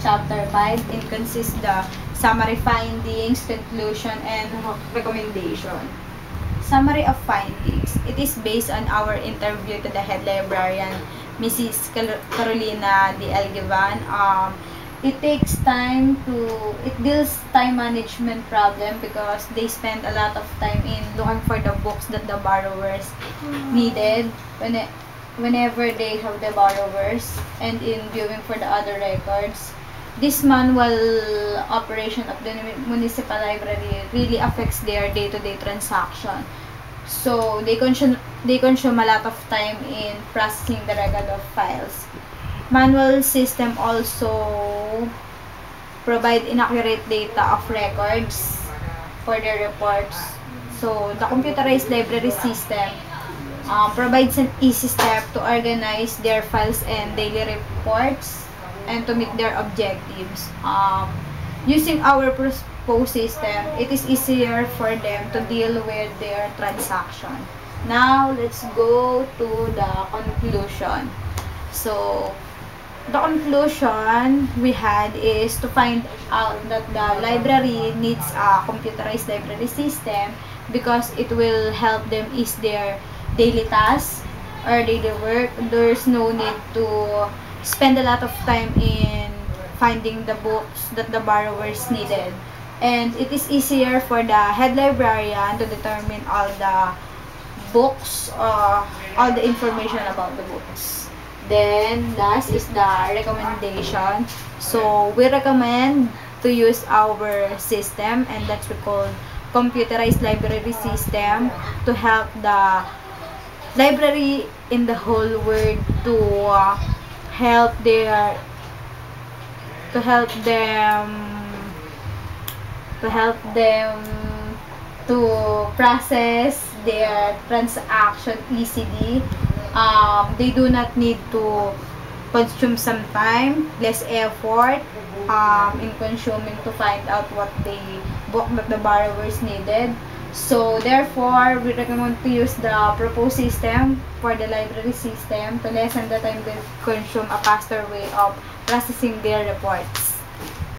Chapter 5. It consists the summary findings, conclusion, and recommendation. Summary of findings. It is based on our interview to the head librarian, Mrs. Carolina D. Elgivan. It deals time management problem because they spend a lot of time in looking for the books that the borrowers needed whenever they have the borrowers, and in viewing for the other records. This manual operation of the municipal library really affects their day-to-day transaction. So they consume a lot of time in processing the record of files. Manual system also provide inaccurate data of records for their reports. So the computerized library system provides an easy step to organize their files and daily reports and to meet their objectives. Using our proposed system, it is easier for them to deal with their transaction. Now, let's go to the conclusion. So, the conclusion we had is to find out that the library needs a computerized library system because it will help them ease their daily tasks or daily work. There's no need to spend a lot of time in finding the books that the borrowers needed. And it is easier for the head librarian to determine all the books, all the information about the books. Then, last is the recommendation. So, we recommend to use our system, and that's we call computerized library system, to help the library in the whole world to help them to process their transaction easily. They do not need to consume some time, less effort in consuming to find out what the book that the borrowers needed. So therefore, we recommend to use the proposed system for the library system to lessen the time they consume a faster way of processing their reports.